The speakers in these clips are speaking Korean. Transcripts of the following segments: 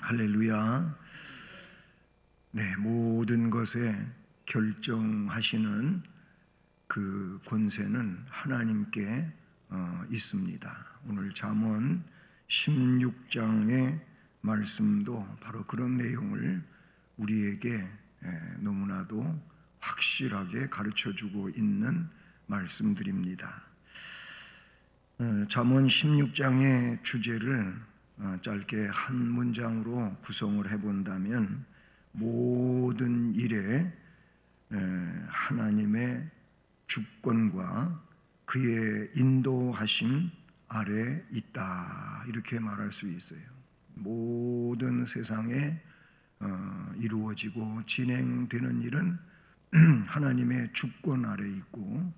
할렐루야. 네, 모든 것에 결정하시는 그 권세는 하나님께 있습니다. 오늘 잠언 16장의 말씀도 바로 그런 내용을 우리에게 너무나도 확실하게 가르쳐주고 있는 말씀들입니다. 잠언 16장의 주제를 짧게 한 문장으로 구성을 해본다면, 모든 일에 하나님의 주권과 그의 인도하심 아래 있다, 이렇게 말할 수 있어요. 모든 세상에 이루어지고 진행되는 일은 하나님의 주권 아래 있고,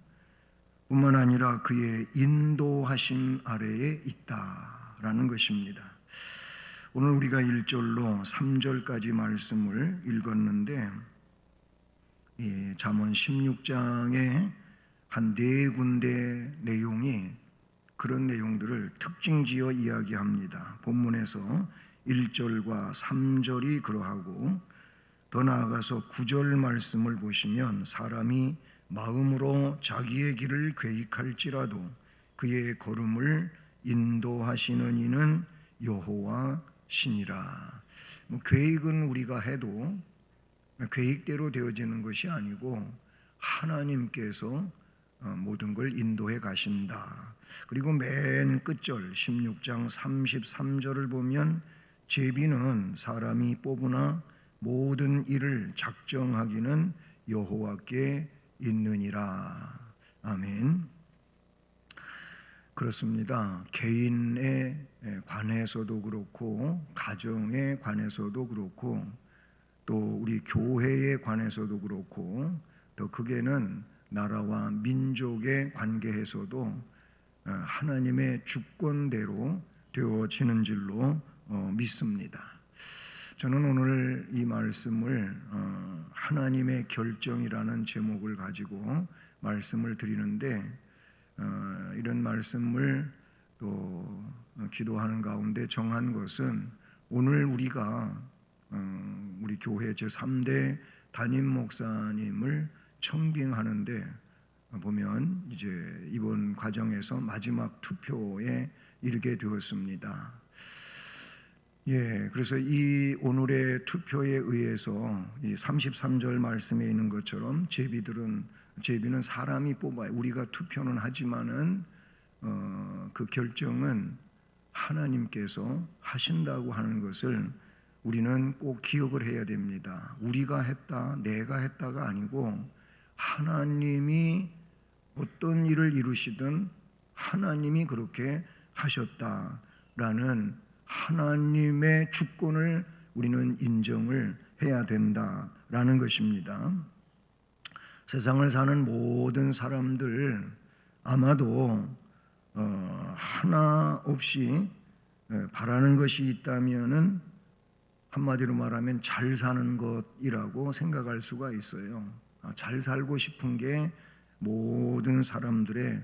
뿐만 아니라 그의 인도하심 아래에 있다라는 것입니다. 오늘 우리가 1절로 3절까지 말씀을 읽었는데, 잠언 16장의 한 네 군데 내용이 그런 내용들을 특징지어 이야기합니다. 본문에서 1절과 3절이 그러하고, 더 나아가서 9절 말씀을 보시면, 사람이 마음으로 자기의 길을 계획할지라도 그의 걸음을 인도하시는 이는 여호와 신이라. 계획은 우리가 해도 계획대로 되어지는 것이 아니고 하나님께서 모든 걸 인도해 가신다. 그리고 맨 끝절 16장 33절을 보면, 제비는 사람이 뽑으나 모든 일을 작정하기는 여호와께 있느니라. 아멘. 그렇습니다. 개인에 관해서도 그렇고, 가정에 관해서도 그렇고, 또 우리 교회에 관해서도 그렇고, 더 크게는 나라와 민족의 관계에서도 하나님의 주권대로 되어지는 줄로 믿습니다. 저는 오늘 이 말씀을 하나님의 결정이라는 제목을 가지고 말씀을 드리는데, 이런 말씀을 또 기도하는 가운데 정한 것은, 오늘 우리가 우리 교회 제3대 담임 목사님을 청빙하는데 보면, 이제 이번 과정에서 마지막 투표에 이르게 되었습니다. 그래서 이 오늘의 투표에 의해서 이 33절 말씀에 있는 것처럼 제비는 사람이 뽑아요. 우리가 투표는 하지만은 그 결정은 하나님께서 하신다고 하는 것을 우리는 꼭 기억을 해야 됩니다. 우리가 했다, 내가 했다가 아니고, 하나님이 어떤 일을 이루시든 하나님이 그렇게 하셨다라는 하나님의 주권을 우리는 인정을 해야 된다라는 것입니다. 세상을 사는 모든 사람들 아마도 하나 없이 바라는 것이 있다면은, 한마디로 말하면 잘 사는 것이라고 생각할 수가 있어요. 잘 살고 싶은 게 모든 사람들의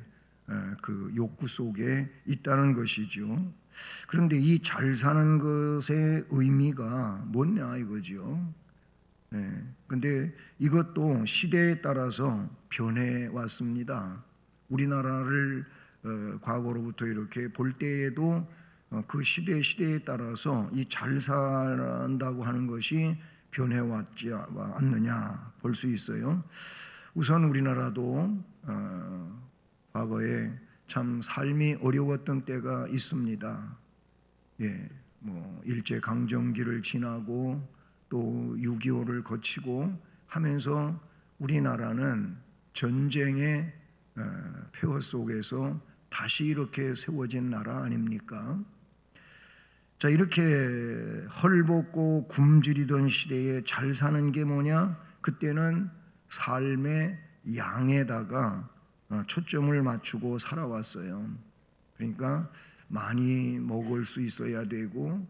그 욕구 속에 있다는 것이죠. 그런데 이 잘 사는 것의 의미가 뭐냐 이거죠. 근데 이것도 시대에 따라서 변해 왔습니다. 우리나라를 과거로부터 이렇게 볼 때에도 그 시대에 따라서 이 잘 산다고 하는 것이 변해왔지 않느냐 볼 수 있어요. 우선 우리나라도 과거에 참 삶이 어려웠던 때가 있습니다. 일제강점기를 지나고 또 6.25를 거치고 하면서 우리나라는 전쟁의 폐허 속에서 다시 이렇게 세워진 나라 아닙니까? 자, 이렇게 헐벗고 굶주리던 시대에 잘 사는 게 뭐냐? 그때는 삶의 양에다가 초점을 맞추고 살아왔어요. 그러니까 많이 먹을 수 있어야 되고,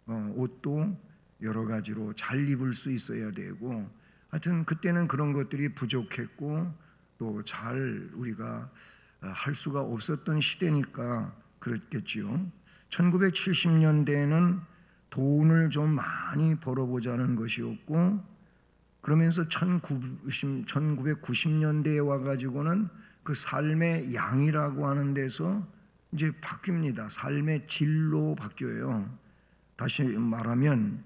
옷도 여러 가지로 잘 입을 수 있어야 되고, 하여튼 그때는 그런 것들이 부족했고, 또 잘 우리가 할 수가 없었던 시대니까 그랬겠지요. 1970년대에는 돈을 좀 많이 벌어보자는 것이었고, 그러면서 1990년대에 와가지고는 그 삶의 양이라고 하는 데서 이제 바뀝니다. 삶의 질로 바뀌어요. 다시 말하면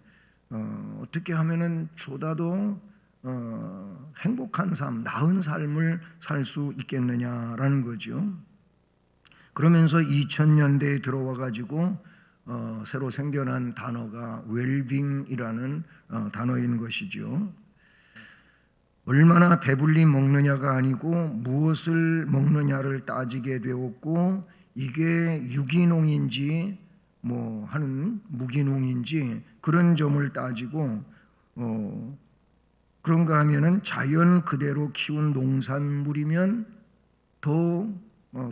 어떻게 하면은 보다도 행복한 삶, 나은 삶을 살 수 있겠느냐라는 거죠. 그러면서 2000년대에 들어와 가지고 새로 생겨난 단어가 웰빙이라는 단어인 것이죠. 얼마나 배불리 먹느냐가 아니고 무엇을 먹느냐를 따지게 되었고, 이게 유기농인지 뭐 하는 무기농인지 그런 점을 따지고, 그런가 하면은 자연 그대로 키운 농산물이면 더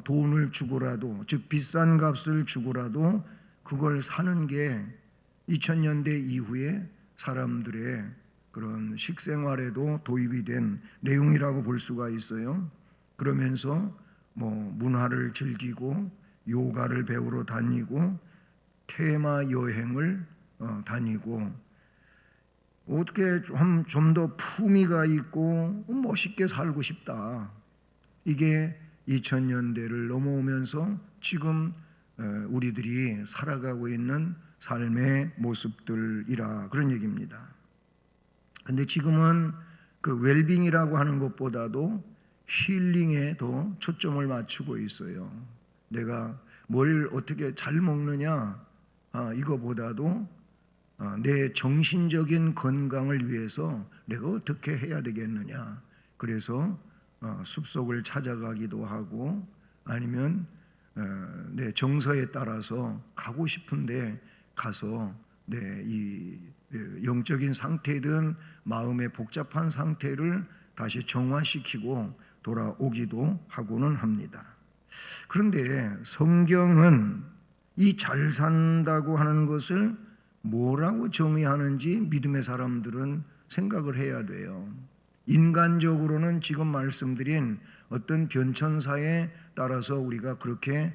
돈을 주고라도, 즉 비싼 값을 주고라도 그걸 사는 게 2000년대 이후에 사람들의 그런 식생활에도 도입이 된 내용이라고 볼 수가 있어요. 그러면서 뭐 문화를 즐기고 요가를 배우러 다니고 테마 여행을 다니고, 어떻게 좀 더 품위가 있고 멋있게 살고 싶다. 이게 2000년대를 넘어오면서 지금 우리들이 살아가고 있는 삶의 모습들이라 그런 얘기입니다. 근데 지금은 그 웰빙이라고 하는 것보다도 힐링에 더 초점을 맞추고 있어요. 내가 뭘 어떻게 잘 먹느냐, 이거보다도 내 정신적인 건강을 위해서 내가 어떻게 해야 되겠느냐. 그래서 숲속을 찾아가기도 하고, 아니면 내 정서에 따라서 가고 싶은데 가서 내 이 영적인 상태든 마음의 복잡한 상태를 다시 정화시키고 돌아오기도 하고는 합니다. 그런데 성경은 이 잘 산다고 하는 것을 뭐라고 정의하는지 믿음의 사람들은 생각을 해야 돼요. 인간적으로는 지금 말씀드린 어떤 변천사에 따라서 우리가 그렇게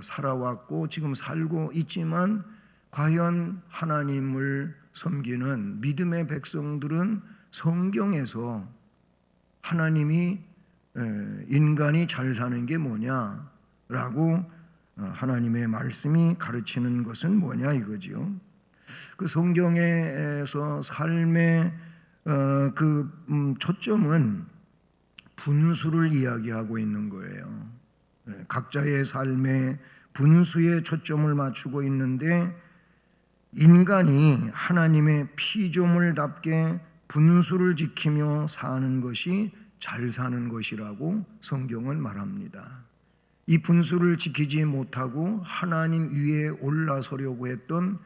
살아왔고 지금 살고 있지만, 과연 하나님을 섬기는 믿음의 백성들은 성경에서 하나님이 인간이 잘 사는 게 뭐냐라고 하나님의 말씀이 가르치는 것은 뭐냐 이거지요. 그 성경에서 삶의 초점은 분수를 이야기하고 있는 거예요. 각자의 삶의 분수에 초점을 맞추고 있는데, 인간이 하나님의 피조물답게 분수를 지키며 사는 것이 잘 사는 것이라고 성경은 말합니다. 이 분수를 지키지 못하고 하나님 위에 올라서려고 했던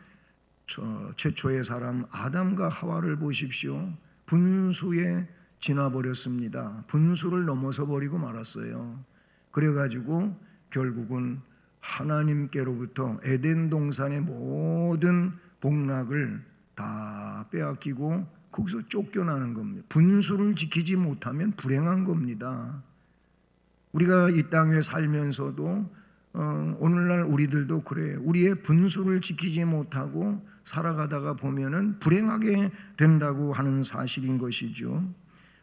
최초의 사람 아담과 하와를 보십시오. 분수에 지나버렸습니다. 분수를 넘어서 버리고 말았어요. 그래가지고 결국은 하나님께로부터 에덴 동산의 모든 복락을 다 빼앗기고 거기서 쫓겨나는 겁니다. 분수를 지키지 못하면 불행한 겁니다. 우리가 이 땅에 살면서도 오늘날 우리들도 그래요. 우리의 분수를 지키지 못하고 살아가다가 보면은 불행하게 된다고 하는 사실인 것이죠.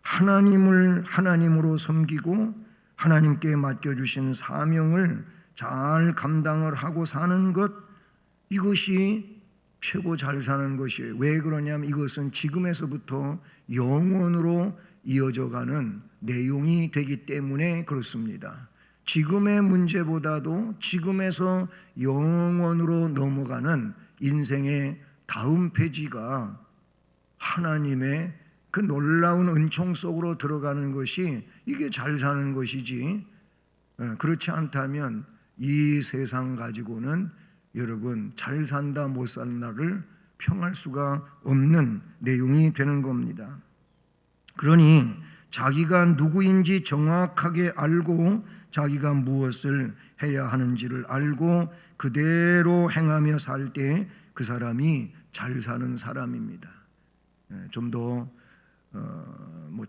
하나님을 하나님으로 섬기고 하나님께 맡겨주신 사명을 잘 감당을 하고 사는 것, 이것이 최고 잘 사는 것이에요. 왜 그러냐면 이것은 지금에서부터 영원으로 이어져가는 내용이 되기 때문에 그렇습니다. 지금의 문제보다도 지금에서 영원으로 넘어가는 인생의 다음 페이지가 하나님의 그 놀라운 은총 속으로 들어가는 것이 이게 잘 사는 것이지, 그렇지 않다면 이 세상 가지고는 여러분 잘 산다 못 산다를 평할 수가 없는 내용이 되는 겁니다. 그러니 자기가 누구인지 정확하게 알고 자기가 무엇을 해야 하는지를 알고 그대로 행하며 살 때 그 사람이 잘 사는 사람입니다. 좀 더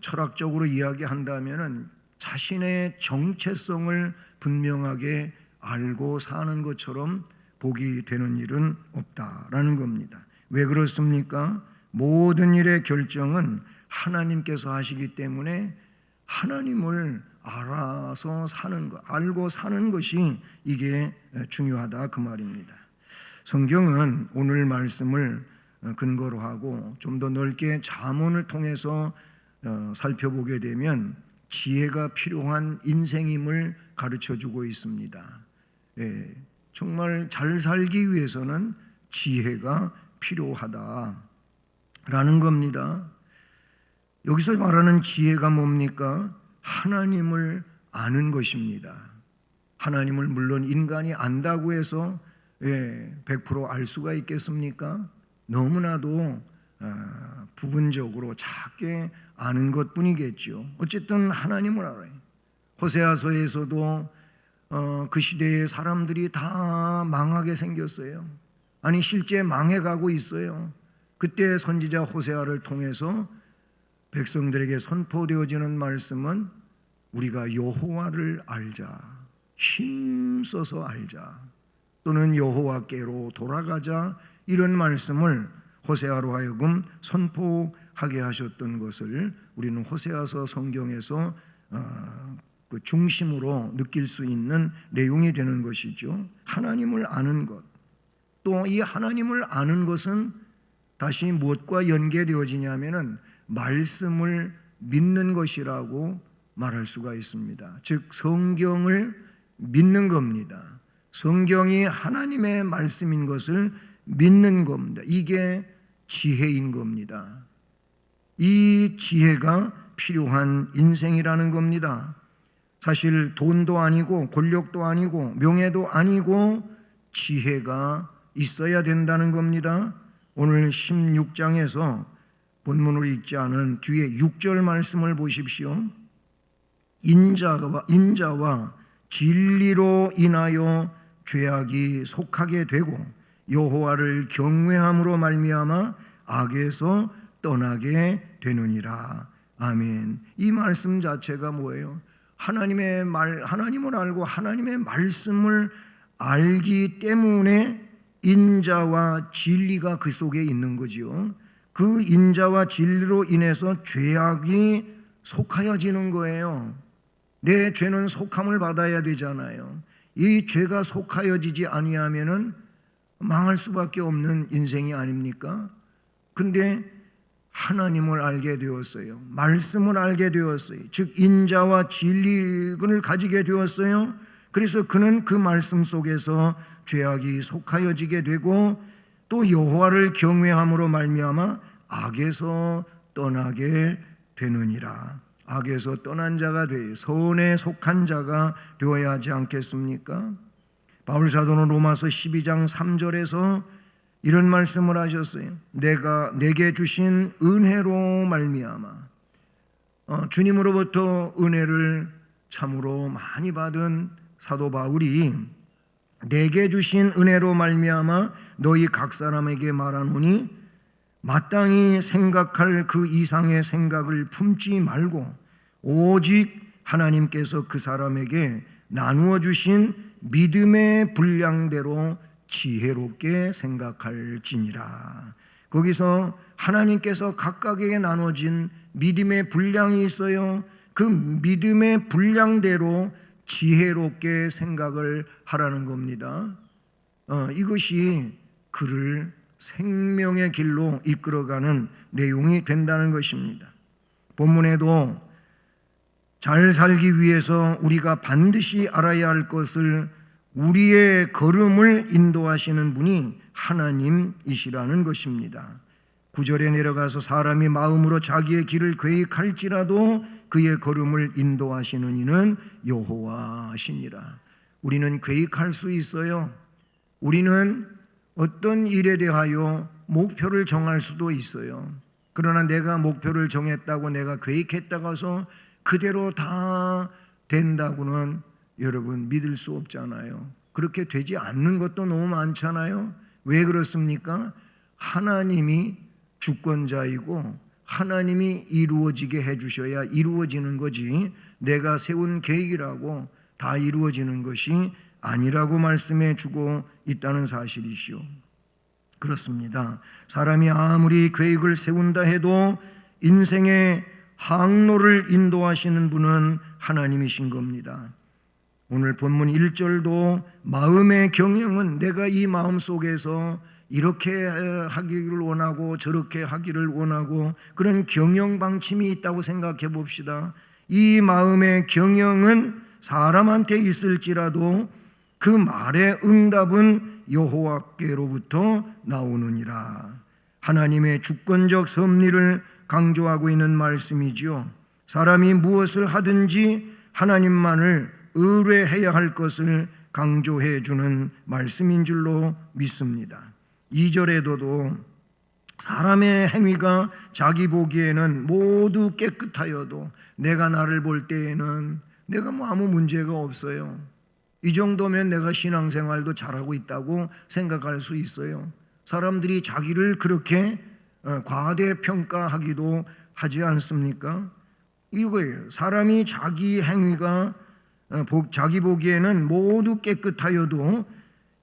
철학적으로 이야기한다면은 자신의 정체성을 분명하게 알고 사는 것처럼 복이 되는 일은 없다라는 겁니다. 왜 그렇습니까? 모든 일의 결정은 하나님께서 하시기 때문에 하나님을 알아서 사는 것, 알고 사는 것이 이게 중요하다 그 말입니다. 성경은 오늘 말씀을 근거로 하고 좀 더 넓게 잠언을 통해서 살펴보게 되면 지혜가 필요한 인생임을 가르쳐주고 있습니다. 정말 잘 살기 위해서는 지혜가 필요하다라는 겁니다. 여기서 말하는 지혜가 뭡니까? 하나님을 아는 것입니다. 하나님을 물론 인간이 안다고 해서 100% 알 수가 있겠습니까? 너무나도 부분적으로 작게 아는 것뿐이겠죠. 어쨌든 하나님을 알아요. 호세아서에서도 그 시대의 사람들이 다 망하게 생겼어요. 아니 실제 망해가고 있어요. 그때 선지자 호세아를 통해서 백성들에게 선포되어지는 말씀은 우리가 여호와를 알자, 힘써서 알자, 또는 여호와께로 돌아가자, 이런 말씀을 호세아로 하여금 선포하게 하셨던 것을 우리는 호세아서 성경에서 그 중심으로 느낄 수 있는 내용이 되는 것이죠. 하나님을 아는 것, 또 이 하나님을 아는 것은 다시 무엇과 연계되어지냐면은 말씀을 믿는 것이라고 말할 수가 있습니다. 즉 성경을 믿는 겁니다. 성경이 하나님의 말씀인 것을 믿는 겁니다. 이게 지혜인 겁니다. 이 지혜가 필요한 인생이라는 겁니다. 사실 돈도 아니고 권력도 아니고 명예도 아니고 지혜가 있어야 된다는 겁니다. 오늘 16장에서 본문으로 읽지 않은 뒤에 6절 말씀을 보십시오. 인자와 진리로 인하여 죄악이 속하게 되고 여호와를 경외함으로 말미암아 악에서 떠나게 되느니라. 아멘. 이 말씀 자체가 뭐예요? 하나님을 알고 하나님의 말씀을 알기 때문에 인자와 진리가 그 속에 있는 거지요. 그 인자와 진리로 인해서 죄악이 속하여지는 거예요. 내 죄는 속함을 받아야 되잖아요. 이 죄가 속하여지지 아니하면은 망할 수밖에 없는 인생이 아닙니까? 근데 하나님을 알게 되었어요. 말씀을 알게 되었어요. 즉 인자와 진리를 가지게 되었어요. 그래서 그는 그 말씀 속에서 죄악이 속하여지게 되고 또 여호와를 경외함으로 말미암아 악에서 떠나게 되느니라. 악에서 떠난 자가 되어 선에 속한 자가 되어야 하지 않겠습니까? 바울 사도는 로마서 12장 3절에서 이런 말씀을 하셨어요. 내게 주신 은혜로 말미암아, 주님으로부터 은혜를 참으로 많이 받은 사도 바울이 내게 주신 은혜로 말미암아 너희 각 사람에게 말하노니 마땅히 생각할 그 이상의 생각을 품지 말고 오직 하나님께서 그 사람에게 나누어 주신 믿음의 분량대로 지혜롭게 생각할지니라. 거기서 하나님께서 각각에게 나눠진 믿음의 분량이 있어요. 그 믿음의 분량대로 지혜롭게 생각을 하라는 겁니다. 이것이 그를 생명의 길로 이끌어가는 내용이 된다는 것입니다. 본문에도 잘 살기 위해서 우리가 반드시 알아야 할 것을 우리의 걸음을 인도하시는 분이 하나님이시라는 것입니다. 9절에 내려가서 사람이 마음으로 자기의 길을 계획할지라도 그의 걸음을 인도하시는 이는 여호와시니라. 우리는 계획할 수 있어요. 우리는 어떤 일에 대하여 목표를 정할 수도 있어요. 그러나 내가 목표를 정했다고 내가 계획했다고 해서 그대로 다 된다고는 여러분 믿을 수 없잖아요. 그렇게 되지 않는 것도 너무 많잖아요. 왜 그렇습니까? 하나님이 주권자이고 하나님이 이루어지게 해주셔야 이루어지는 거지 내가 세운 계획이라고 다 이루어지는 것이 아니라고 말씀해 주고 있다는 사실이시오. 그렇습니다. 사람이 아무리 계획을 세운다 해도 인생의 항로를 인도하시는 분은 하나님이신 겁니다. 오늘 본문 1절도 마음의 경영은 내가 이 마음 속에서 이렇게 하기를 원하고 저렇게 하기를 원하고 그런 경영 방침이 있다고 생각해 봅시다. 이 마음의 경영은 사람한테 있을지라도 그 말의 응답은 여호와께로부터 나오느니라. 하나님의 주권적 섭리를 강조하고 있는 말씀이지요. 사람이 무엇을 하든지 하나님만을 의뢰해야 할 것을 강조해 주는 말씀인 줄로 믿습니다. 2절에도 사람의 행위가 자기 보기에는 모두 깨끗하여도 내가 나를 볼 때에는 내가 아무 문제가 없어요. 이 정도면 내가 신앙생활도 잘하고 있다고 생각할 수 있어요. 사람들이 자기를 그렇게 과대평가하기도 하지 않습니까? 이거예요. 사람이 자기 행위가 자기 보기에는 모두 깨끗하여도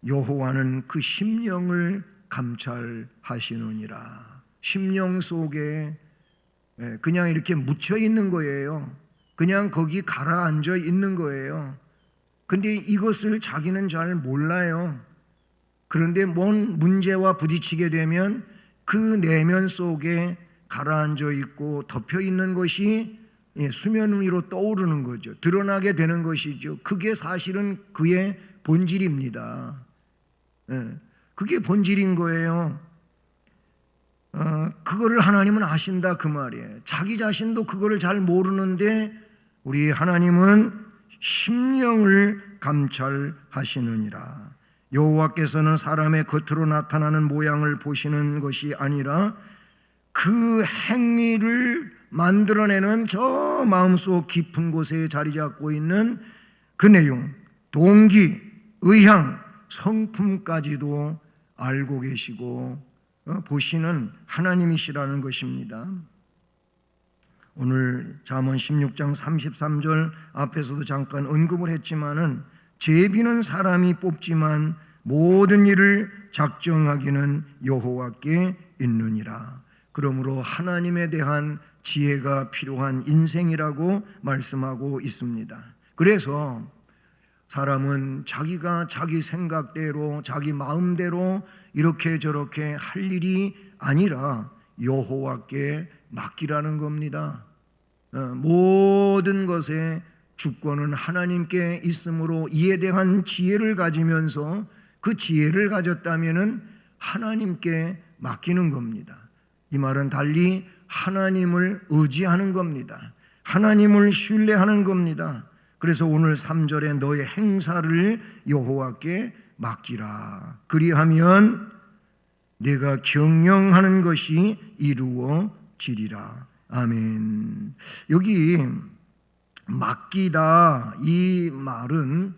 여호와는 그 심령을 감찰하시느니라. 심령 속에 그냥 이렇게 묻혀 있는 거예요. 그냥 거기 가라앉아 있는 거예요. 근데 이것을 자기는 잘 몰라요. 그런데 뭔 문제와 부딪히게 되면 그 내면 속에 가라앉아 있고 덮여 있는 것이 수면 위로 떠오르는 거죠. 드러나게 되는 것이죠. 그게 사실은 그의 본질입니다. 그게 본질인 거예요. 그거를 하나님은 아신다 그 말이에요. 자기 자신도 그거를 잘 모르는데 우리 하나님은 심령을 감찰하시느니라. 여호와께서는 사람의 겉으로 나타나는 모양을 보시는 것이 아니라 그 행위를 만들어내는 저 마음속 깊은 곳에 자리 잡고 있는 그 내용, 동기, 의향, 성품까지도 알고 계시고 보시는 하나님이시라는 것입니다. 오늘 잠언 16장 33절 앞에서도 잠깐 언급을 했지만은 제비는 사람이 뽑지만 모든 일을 작정하기는 여호와께 있느니라. 그러므로 하나님에 대한 지혜가 필요한 인생이라고 말씀하고 있습니다. 그래서 사람은 자기가 자기 생각대로 자기 마음대로 이렇게 저렇게 할 일이 아니라 여호와께 맡기라는 겁니다. 모든 것의 주권은 하나님께 있으므로 이에 대한 지혜를 가지면서 그 지혜를 가졌다면은 하나님께 맡기는 겁니다. 이 말은 달리 하나님을 의지하는 겁니다. 하나님을 신뢰하는 겁니다. 그래서 오늘 3절에 너의 행사를 여호와께 맡기라. 그리하면 내가 경영하는 것이 이루어지리라. 아멘. 여기 맡기다 이 말은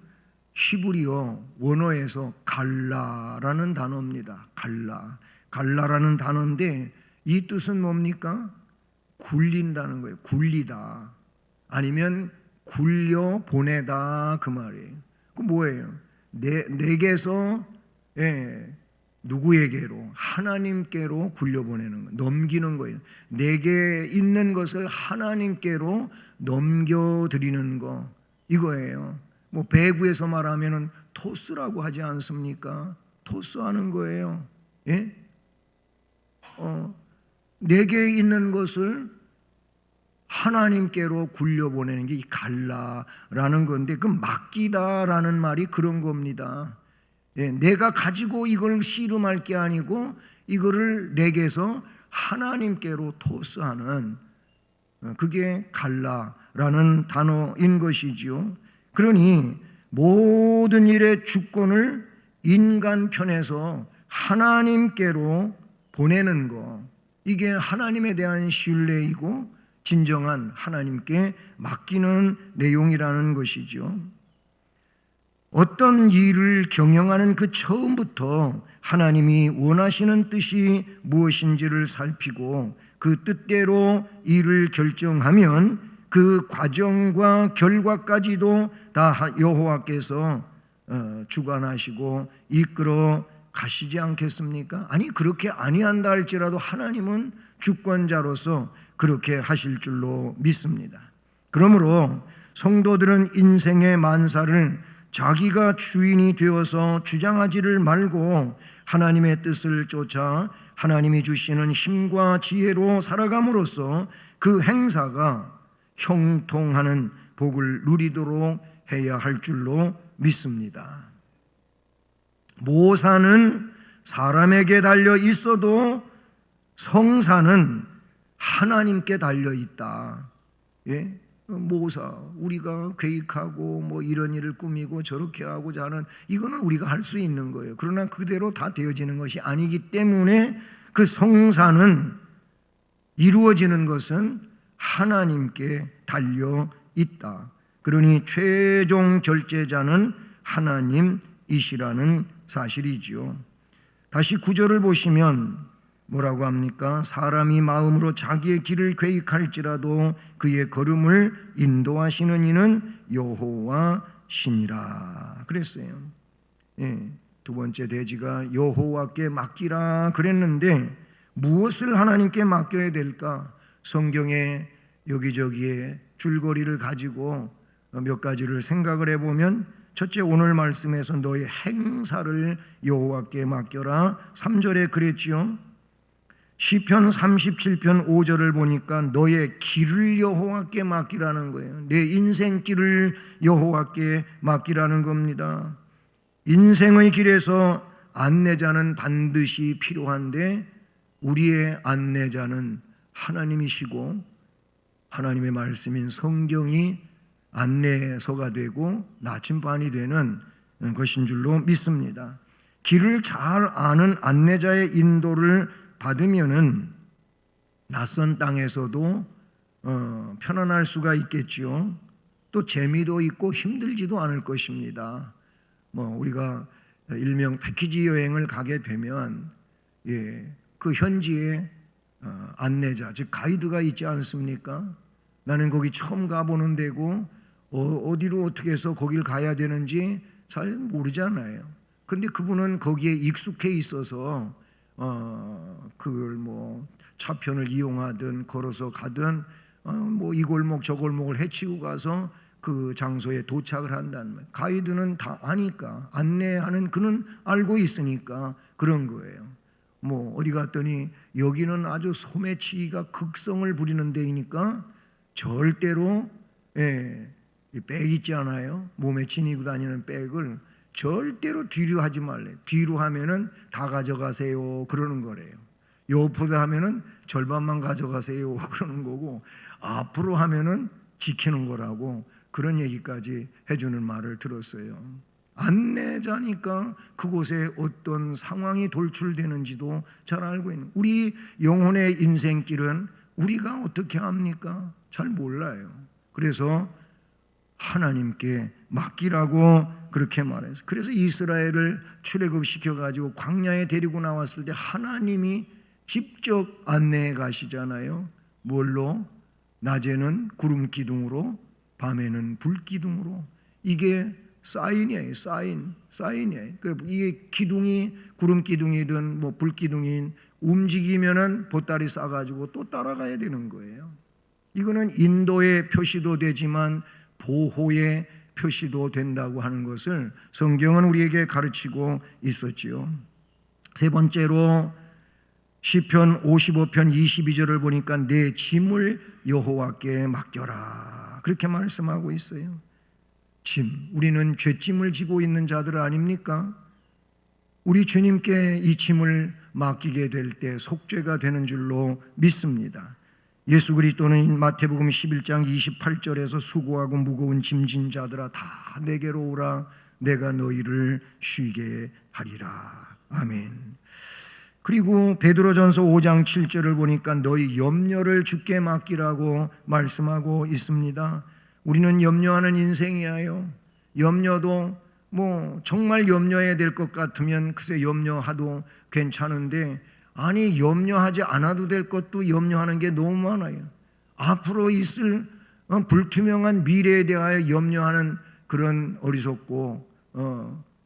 히브리어 원어에서 갈라라는 단어입니다. 갈라라는 단어인데 이 뜻은 뭡니까? 굴린다는 거예요. 굴리다 아니면 굴려 보내다 그 말이에요. 그 뭐예요? 내게서 누구에게로? 하나님께로 굴려보내는 거, 넘기는 거예요. 내게 있는 것을 하나님께로 넘겨드리는 거, 이거예요. 뭐 배구에서 말하면은 토스라고 하지 않습니까? 토스하는 거예요. 예? 내게 있는 것을 하나님께로 굴려보내는 게 이 갈라라는 건데, 그 맡기다라는 말이 그런 겁니다. 내가 가지고 이걸 씨름할 게 아니고 이거를 내게서 하나님께로 토스하는, 그게 갈라라는 단어인 것이지요. 그러니 모든 일의 주권을 인간 편에서 하나님께로 보내는 거, 이게 하나님에 대한 신뢰이고 진정한 하나님께 맡기는 내용이라는 것이죠. 어떤 일을 경영하는 그 처음부터 하나님이 원하시는 뜻이 무엇인지를 살피고 그 뜻대로 일을 결정하면 그 과정과 결과까지도 다 여호와께서 주관하시고 이끌어 가시지 않겠습니까? 아니 그렇게 아니한다 할지라도 하나님은 주권자로서 그렇게 하실 줄로 믿습니다. 그러므로 성도들은 인생의 만사를 자기가 주인이 되어서 주장하지를 말고 하나님의 뜻을 쫓아 하나님이 주시는 힘과 지혜로 살아감으로써 그 행사가 형통하는 복을 누리도록 해야 할 줄로 믿습니다. 모사는 사람에게 달려 있어도 성사는 하나님께 달려 있다. 예? 모사, 우리가 계획하고 뭐 이런 일을 꾸미고 저렇게 하고자 하는 이거는 우리가 할 수 있는 거예요. 그러나 그대로 다 되어지는 것이 아니기 때문에 그 성사는 이루어지는 것은 하나님께 달려 있다. 그러니 최종 절제자는 하나님이시라는 사실이지요. 다시 9절을 보시면 뭐라고 합니까? 사람이 마음으로 자기의 길을 계획할지라도 그의 걸음을 인도하시는 이는 여호와시니라 그랬어요. 예, 두 번째 대지가 여호와께 맡기라 그랬는데 무엇을 하나님께 맡겨야 될까? 성경에 여기저기에 줄거리를 가지고 몇 가지를 생각을 해보면 첫째, 오늘 말씀에서 너의 행사를 여호와께 맡겨라 3절에 그랬지요. 시편 37편 5절을 보니까 너의 길을 여호와께 맡기라는 거예요. 내 인생길을 여호와께 맡기라는 겁니다. 인생의 길에서 안내자는 반드시 필요한데 우리의 안내자는 하나님이시고 하나님의 말씀인 성경이 안내서가 되고 나침반이 되는 것인 줄로 믿습니다. 길을 잘 아는 안내자의 인도를 받으면은 낯선 땅에서도 편안할 수가 있겠지요. 또 재미도 있고 힘들지도 않을 것입니다. 우리가 일명 패키지 여행을 가게 되면 그 현지에 안내자, 즉 가이드가 있지 않습니까? 나는 거기 처음 가보는 데고 어디로 어떻게 해서 거길 가야 되는지 잘 모르잖아요. 그런데 그분은 거기에 익숙해 있어서 그걸 차편을 이용하든 걸어서 가든 이 골목 저 골목을 헤치고 가서 그 장소에 도착을 한다는 거예요. 가이드는 다 아니까, 안내하는 그는 알고 있으니까 그런 거예요. 어디 갔더니 여기는 아주 소매치기가 극성을 부리는 데이니까 절대로 이 백 있지 않아요? 몸에 지니고 다니는 백을 절대로 뒤로 하지 말래. 뒤로 하면은 다 가져가세요 그러는 거래요. 옆으로 하면은 절반만 가져가세요 그러는 거고, 앞으로 하면은 지키는 거라고 그런 얘기까지 해주는 말을 들었어요. 안내자니까 그곳에 어떤 상황이 돌출되는지도 잘 알고 있는, 우리 영혼의 인생길은 우리가 어떻게 합니까? 잘 몰라요. 그래서 하나님께 맡기라고 그렇게 말했어요. 그래서 이스라엘을 출애굽시켜 가지고 광야에 데리고 나왔을 때 하나님이 직접 안내해 가시잖아요. 뭘로? 낮에는 구름 기둥으로, 밤에는 불 기둥으로. 이게 사인이에요. 사인이에요. 이게 기둥이 구름 기둥이든 불 기둥인 움직이면은 보따리 싸가지고 또 따라가야 되는 거예요. 이거는 인도의 표시도 되지만 보호의 표시도 된다고 하는 것을 성경은 우리에게 가르치고 있었지요. 세 번째로 시편 55편 22절을 보니까 내 짐을 여호와께 맡겨라 그렇게 말씀하고 있어요. 짐, 우리는 죄짐을 지고 있는 자들 아닙니까? 우리 주님께 이 짐을 맡기게 될 때 속죄가 되는 줄로 믿습니다. 예수 그리스도는 마태복음 11장 28절에서 수고하고 무거운 짐진 자들아 다 내게로 오라 내가 너희를 쉬게 하리라. 아멘. 그리고 베드로전서 5장 7절을 보니까 너희 염려를 주께 맡기라고 말씀하고 있습니다. 우리는 염려하는 인생이에요. 염려도 정말 염려해야 될 것 같으면 글쎄 염려하도 괜찮은데, 아니 염려하지 않아도 될 것도 염려하는 게 너무 많아요. 앞으로 있을 불투명한 미래에 대하여 염려하는 그런 어리석고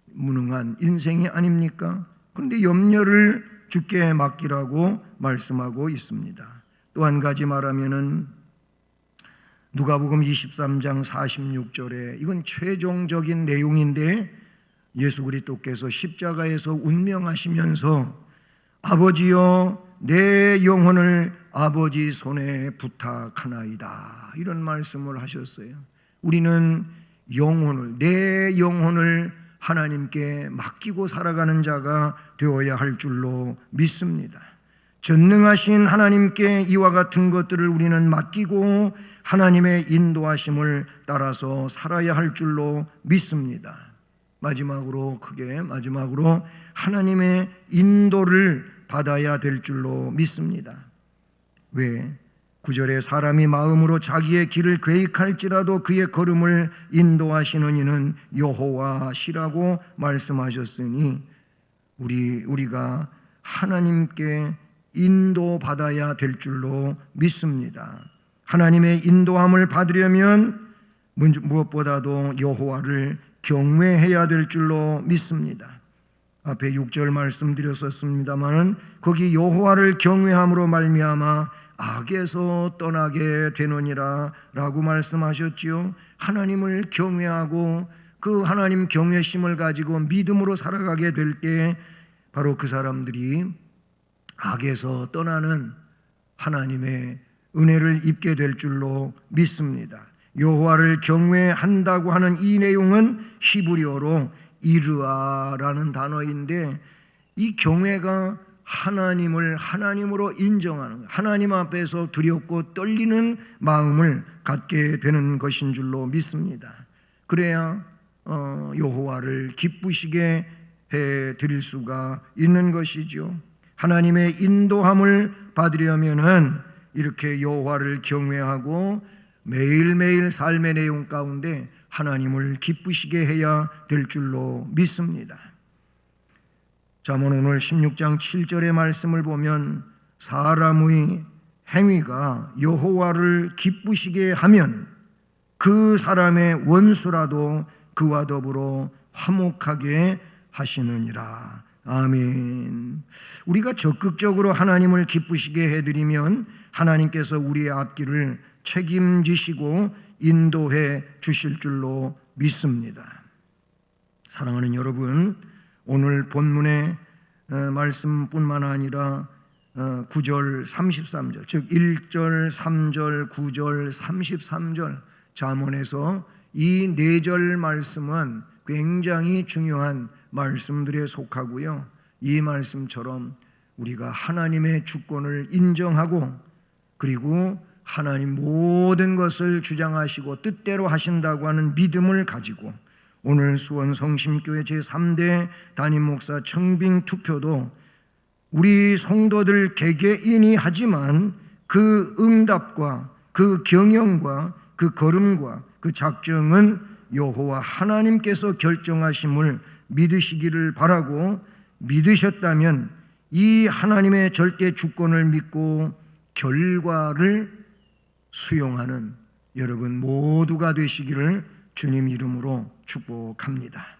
무능한 인생이 아닙니까? 그런데 염려를 주께 맡기라고 말씀하고 있습니다. 또 한 가지 말하면은 누가복음 23장 46절에 이건 최종적인 내용인데 예수 그리스도께서 십자가에서 운명하시면서 아버지여 내 영혼을 아버지 손에 부탁하나이다 이런 말씀을 하셨어요. 우리는 내 영혼을 하나님께 맡기고 살아가는 자가 되어야 할 줄로 믿습니다. 전능하신 하나님께 이와 같은 것들을 우리는 맡기고 하나님의 인도하심을 따라서 살아야 할 줄로 믿습니다. 마지막으로 하나님의 인도를 받아야 될 줄로 믿습니다. 왜? 9절에 사람이 마음으로 자기의 길을 계획할지라도 그의 걸음을 인도하시는 이는 여호와시라고 말씀하셨으니 우리가 하나님께 인도받아야 될 줄로 믿습니다. 하나님의 인도함을 받으려면 무엇보다도 여호와를 경외해야 될 줄로 믿습니다. 앞에 6절 말씀드렸었습니다마는 거기 여호와를 경외함으로 말미암아 악에서 떠나게 되느니라 라고 말씀하셨지요. 하나님을 경외하고 그 하나님 경외심을 가지고 믿음으로 살아가게 될 때 바로 그 사람들이 악에서 떠나는 하나님의 은혜를 입게 될 줄로 믿습니다. 여호와를 경외한다고 하는 이 내용은 히브리어로 이르아라는 단어인데 이 경외가 하나님을 하나님으로 인정하는, 하나님 앞에서 두렵고 떨리는 마음을 갖게 되는 것인 줄로 믿습니다. 그래야 여호와를 기쁘시게 해드릴 수가 있는 것이죠. 하나님의 인도함을 받으려면은 이렇게 여호와를 경외하고 매일매일 삶의 내용 가운데 하나님을 기쁘시게 해야 될 줄로 믿습니다. 잠언 오늘 16장 7절의 말씀을 보면 사람의 행위가 여호와를 기쁘시게 하면 그 사람의 원수라도 그와 더불어 화목하게 하시느니라. 아멘. 우리가 적극적으로 하나님을 기쁘시게 해드리면 하나님께서 우리의 앞길을 책임지시고 인도해 주실 줄로 믿습니다. 사랑하는 여러분, 오늘 본문의 말씀뿐만 아니라 9절 33절 즉 1절 3절 9절 33절 잠언에서 이 4절 말씀은 굉장히 중요한 말씀들에 속하고요. 이 말씀처럼 우리가 하나님의 주권을 인정하고 그리고 하나님 모든 것을 주장하시고 뜻대로 하신다고 하는 믿음을 가지고 오늘 수원 성심교회 제3대 담임목사 청빙 투표도 우리 성도들 개개인이 하지만 그 응답과 그 경영과 그 걸음과 그 작정은 여호와 하나님께서 결정하심을 믿으시기를 바라고, 믿으셨다면 이 하나님의 절대 주권을 믿고 결과를 수용하는 여러분 모두가 되시기를 주님 이름으로 축복합니다.